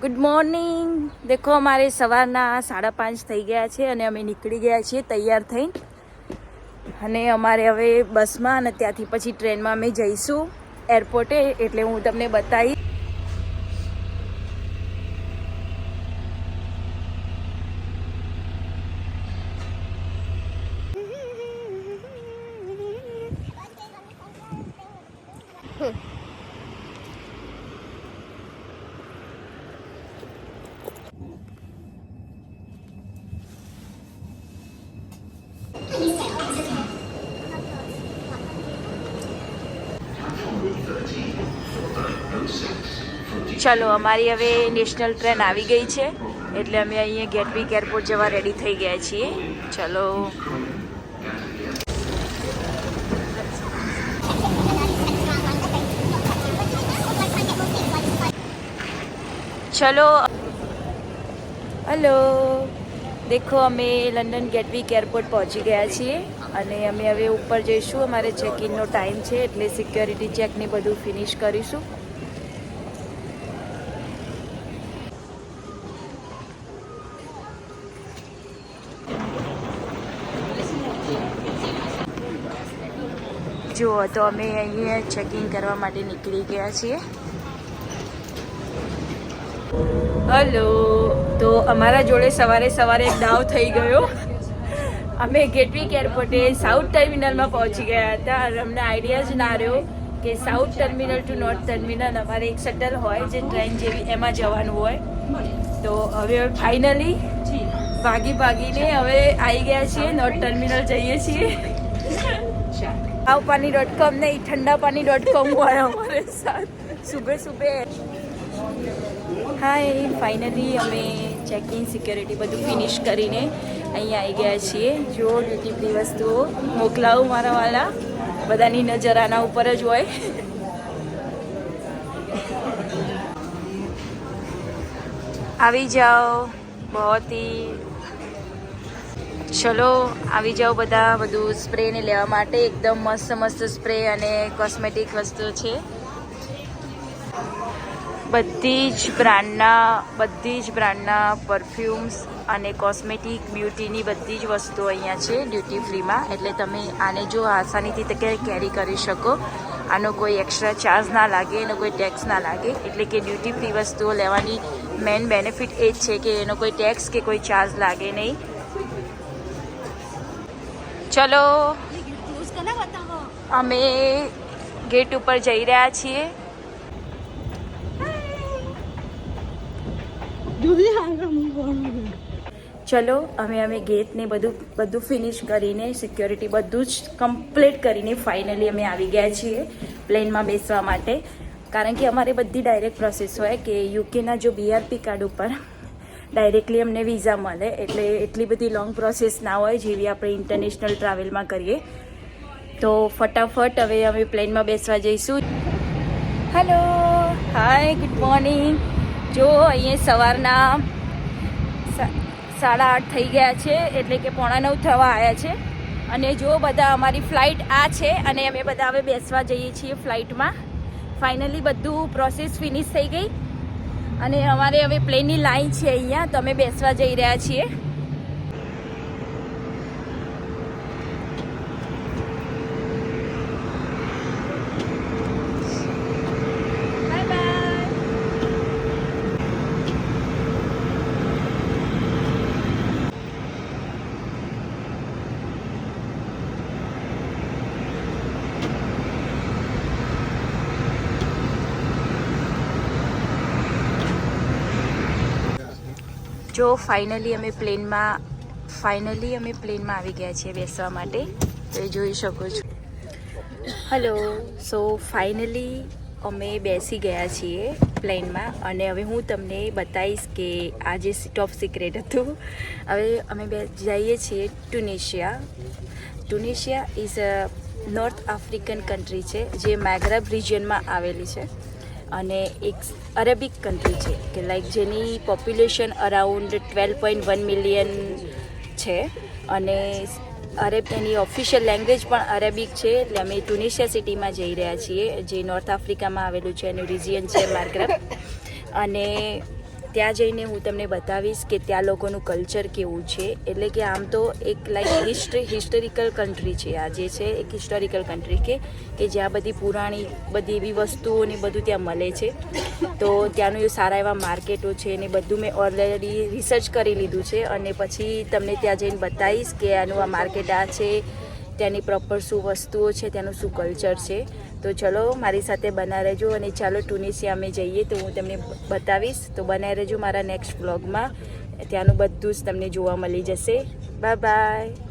Good morning. દેખો અમારે સવારના 5:30 થઈ ગયા છે અને અમે નીકળી ગયા છીએ તૈયાર થઈને. અને અમારે હવે બસમાં અને ત્યાંથી પછી ટ્રેનમાં અમે જઈશું એરપોર્ટે, એટલે હું તમને બતાવીશ. ચલો, અમારી હવે નેશનલ ટ્રેન આવી ગઈ છે, એટલે અમે અહીંયા ગેટવિક એરપોર્ટ જવા રેડી થઈ ગયા છીએ. ચલો. ચલો. હલો, દેખો અમે લંડન ગેટવિક એરપોર્ટ પહોંચી ગયા છીએ અને અમે હવે ઉપર જઈશું. અમારે ચેક ઇનનો ટાઈમ છે, એટલે સિક્યોરિટી ચેકને બધું ફિનિશ કરીશું. જુઓ તો અમે અહીંયા ચેકિંગ કરવા માટે નીકળી ગયા છીએ. હલો, તો અમારા જોડે સવારે એક દાવ થઈ ગયો. અમે ગેટવિક એરપોર્ટે સાઉથ ટર્મિનલમાં પહોંચી ગયા હતા અને અમને આઈડિયા જ ના રહ્યો કે south terminal to north terminal અમારે એક શટલ હોય જે ટ્રેન જેવી, એમાં જવાનું હોય. તો હવે ફાઇનલી ભાગીને હવે આવી ગયા છીએ, નોર્થ ટર્મિનલ જઈએ છીએ. पानी.com नहीं, ठंडापानी.com हुआ है हमारे साथ सुबह. हाय, फाइनली અમે ચેકિંગ સિક્યોરિટી બધું ફિનિશ કરીને અહીંયા આવી ગયા છીએ. જો ડ્યુટી ફ્રી વસ્તુઓ મોકલાવું મારા વાલા, બધાની નજર આના ઉપર જ હોય. આવી જાઓ, બહોત ही. ચલો આવી જાઓ બધા. બધું સ્પ્રેને લેવા માટે એકદમ મસ્ત સ્પ્રે અને કોસ્મેટિક વસ્તુઓ છે. બધી જ બ્રાન્ડના પરફ્યુમ્સ અને કોસ્મેટિક બ્યુટીની બધી જ વસ્તુઓ અહીંયા છે ડ્યુટી ફ્રીમાં. એટલે તમે આને જો આસાનીથી કેરી કરી શકો. આનો કોઈ એક્સ્ટ્રા ચાર્જ ના લાગે, એનો કોઈ ટેક્સ ના લાગે. એટલે કે ડ્યુટી ફ્રી વસ્તુઓ લેવાની મેઇન બેનિફિટ એ જ છે કે એનો કોઈ ટેક્સ કે કોઈ ચાર્જ લાગે નહીં. ચલો, અમે ગેટ ઉપર જઈ રહ્યા છીએ. ચલો, અમે ગેટને બધું ફિનિશ કરીને, સિક્યોરિટી બધું જ કમ્પ્લીટ કરીને ફાઇનલી અમે આવી ગયા છીએ પ્લેનમાં બેસવા માટે. કારણ કે અમારે બધી ડાયરેક્ટ પ્રોસેસ હોય કે યુકેના જો BRP કાર્ડ ઉપર ડાયરેક્ટલી અમને વિઝા મળે, એટલે એટલી બધી લોંગ પ્રોસેસ ના હોય જેવી આપણે ઇન્ટરનેશનલ ટ્રાવેલમાં કરીએ. તો ફટાફટ હવે અમે પ્લેનમાં બેસવા જઈશું. હેલો, હાય, ગુડ મોર્નિંગ. જો અહીંયા સવારના 8:30 થઈ ગયા છે, એટલે કે 8:45 થવા આવ્યા છે. અને જો બધા અમારી ફ્લાઇટ આ છે અને અમે બધા હવે બેસવા જઈએ છીએ ફ્લાઇટમાં. ફાઇનલી બધું પ્રોસેસ ફિનિશ થઈ ગઈ અને અમારે હવે પ્લેનની લાઈન છે અહીંયા, તો અમે બેસવા જઈ રહ્યા છીએ. Bye bye. જો ફાઇનલી અમે પ્લેનમાં આવી ગયા છીએ બેસવા માટે. તો એ જોઈ શકો છો. હલો, સો ફાઇનલી અમે બેસી ગયા છીએ પ્લેનમાં અને હવે હું તમને બતાવીશ કે આ જે ટોપ સિક્રેટ હતું. હવે અમે જઈએ છીએ Tunisia is a North African country છે જે મેગ્રેબ રિજિયનમાં આવેલી છે અને એક અરેબિક કન્ટ્રી છે કે લાઈક જેની પોપ્યુલેશન અરાઉન્ડ 12.1 મિલિયન છે અને એની ઓફિશિયલ લેંગ્વેજ પણ અરેબિક છે. એટલે અમે ટુનિશિયા સિટીમાં જઈ રહ્યા છીએ જે નોર્થ આફ્રિકામાં આવેલું છે. એનું રિજિયન છે મેગ્રેબ. અને ત્યાં જઈને હું તમને બતાવીશ કે ત્યાં લોકોનું કલ્ચર કેવું છે. એટલે કે આમ તો એક લાઈક હિસ્ટોરિકલ કન્ટ્રી છે. આ જે છે એક હિસ્ટોરિકલ કન્ટ્રી કે જ્યાં બધી પુરાણી બધી એવી વસ્તુઓ ને બધું ત્યાં મળે છે. તો ત્યાંનું સારા એવા માર્કેટો છે ને બધું મેં ઓલરેડી રિસર્ચ કરી લીધું છે અને પછી તમને ત્યાં જઈને બતાવીશ કે આનું આ માર્કેટ આ છે, ત્યાંની પ્રોપર શું વસ્તુઓ છે, ત્યાંનું શું કલ્ચર છે. તો ચલો મારી સાથે બના રહેજો અને ચાલો ટુનિશિયા અમે જઈએ તો હું તમને બતાવીશ. તો બનાવી રહેજો મારા નેક્સ્ટ વ્લોગમાં. ત્યાંનું બધું જ તમને જોવા મળી જશે. Bye bye.